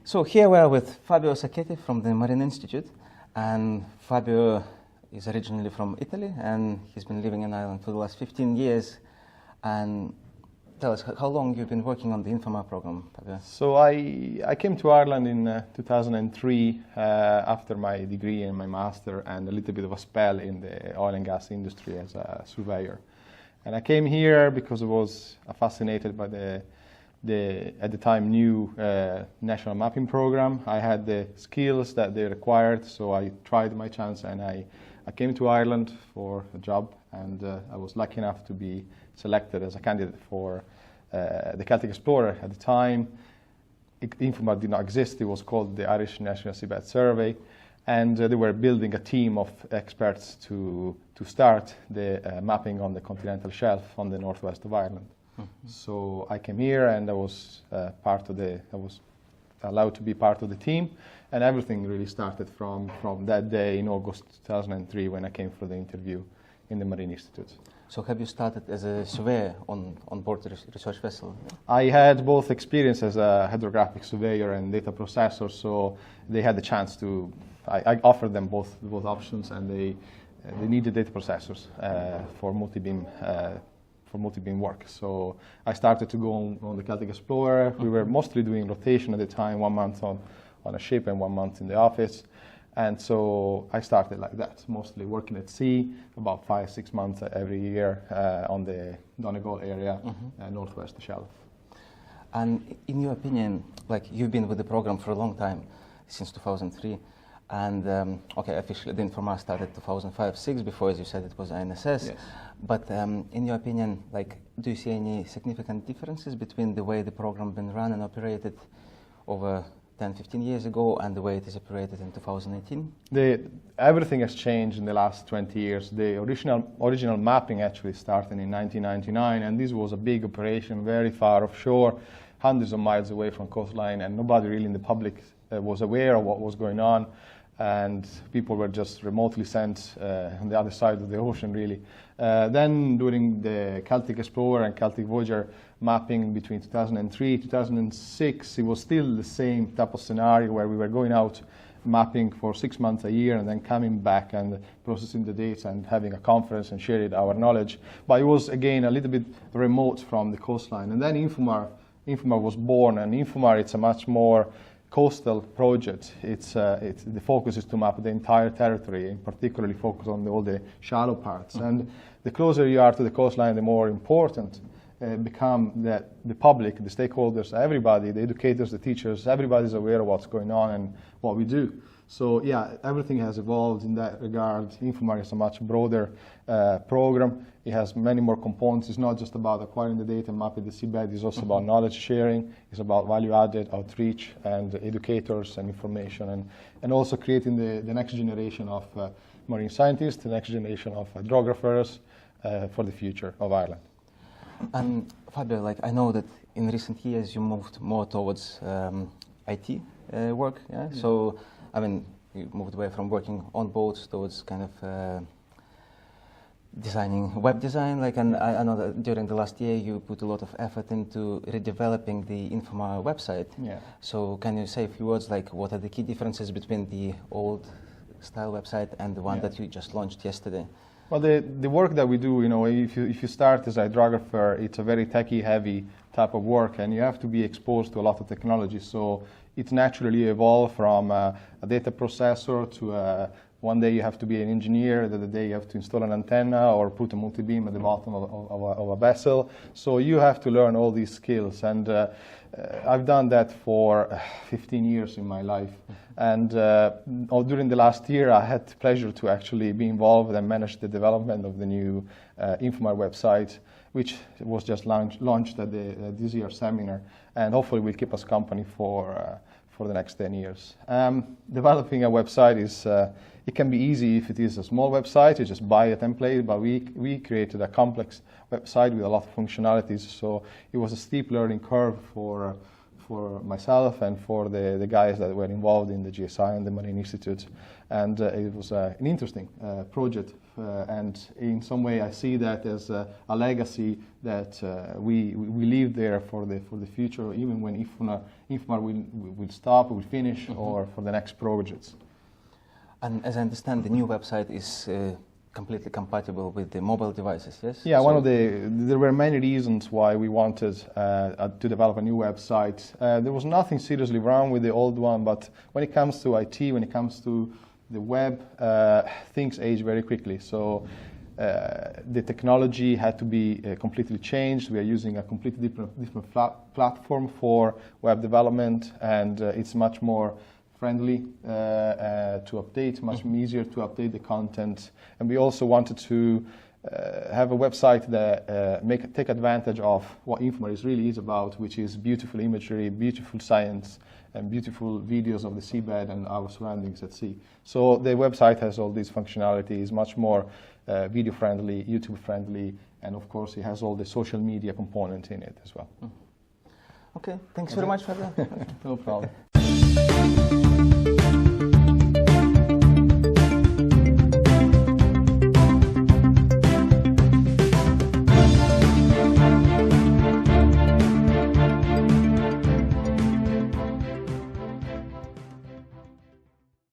So here we are with Fabio Sacchetti from the Marine Institute, and Fabio is originally from Italy, and he's been living in Ireland for the last 15 years. And tell us, how long you've been working on the INFOMAR program, Fabio? So I came to Ireland in 2003 after my degree and my master and a little bit of a spell in the oil and gas industry as a surveyor. And I came here because I was fascinated by the at the time new national mapping program. I had the skills that they required, so I tried my chance and I came to Ireland for a job, and I was lucky enough to be selected as a candidate for the Celtic Explorer. At the time, INFOMAR did not exist. It was called the Irish National Seabed Survey, and they were building a team of experts to start the mapping on the continental shelf on the northwest of Ireland. Mm-hmm. So I came here, and I was I was allowed to be part of the team, and everything really started from that day in August 2003 when I came for the interview in the Marine Institute. So have you started as a surveyor on board the research vessel? I had both experience as a hydrographic surveyor and data processor, so they had the chance to. I offered them both options, and they needed data processors for multi-beam work. So I started to go on the Celtic Explorer. We were mostly doing rotation at the time, 1 month on a ship and 1 month in the office. And so I started like that, mostly working at sea, about 5-6 months every year on the Donegal area, northwest shelf. And in your opinion, like you've been with the program for a long time, since 2003, and officially the INFOMAR started 2005-06, before, as you said, it was INSS. Yes. But in your opinion, like, do you see any significant differences between the way the program been run and operated over 10-15 years ago and the way it is operated in 2018? Everything has changed in the last 20 years. The original mapping actually started in 1999, and this was a big operation, very far offshore, hundreds of miles away from coastline, and nobody really in the public was aware of what was going on. And people were just remotely sent on the other side of the ocean, really. Then during the Celtic Explorer and Celtic Voyager mapping between 2003 2006, it was still the same type of scenario where we were going out mapping for 6 months a year and then coming back and processing the data and having a conference and sharing our knowledge. But it was, again, a little bit remote from the coastline. And then INFOMAR was born, and INFOMAR, it's a much more coastal project. The focus is to map the entire territory, and particularly focus on all the shallow parts. And the closer you are to the coastline, the more important become that the public, the stakeholders, everybody, the educators, the teachers, everybody's aware of what's going on and what we do. So yeah, everything has evolved in that regard. INFOMAR is a much broader program. It has many more components. It's not just about acquiring the data and mapping the seabed. It's also about knowledge sharing. It's about value-added outreach and educators and information, and also creating the next generation of marine scientists, the next generation of hydrographers for the future of Ireland. And Fabio, like, I know that in recent years you moved more towards IT work. Yeah? So, I mean, you moved away from working on boats towards kind of designing web design. Like, and I know that during the last year you put a lot of effort into redeveloping the INFOMAR website. Yeah. So, can you say a few words, like, what are the key differences between the old style website and the one that you just launched yesterday? Well, the work that we do, you know, if you start as a hydrographer, it's a very techie-heavy type of work, and you have to be exposed to a lot of technology. So it naturally evolved from a data processor to one day you have to be an engineer, the other day you have to install an antenna or put a multi-beam at the bottom of a vessel. So you have to learn all these skills, and I've done that for 15 years in my life. And during the last year, I had the pleasure to actually be involved and manage the development of the new INFOMAR website, which was just launched at this year's seminar, and hopefully will keep us company for the next 10 years. Developing a website it can be easy if it is a small website. You just buy a template, but we created a complex website with a lot of functionalities. So it was a steep learning curve for for myself and for the guys that were involved in the GSI and the Marine Institute. And it was an interesting project. And in some way, I see that as a legacy that we leave there for the future, even when INFOMAR will stop, will finish, or for the next projects. And as I understand, the new website is completely compatible with the mobile devices, yes? Yeah, there were many reasons why we wanted to develop a new website. There was nothing seriously wrong with the old one, but when it comes to IT, when it comes to the web, things age very quickly. So the technology had to be completely changed. We are using a completely different platform for web development, and it's much more friendly to update, much easier to update the content. And we also wanted to have a website that take advantage of what INFOMAR really is about, which is beautiful imagery, beautiful science, and beautiful videos of the seabed and our surroundings at sea. So the website has all these functionalities, much more video friendly, YouTube friendly, and of course it has all the social media component in it as well. Okay, thanks very much, Fabio. No problem.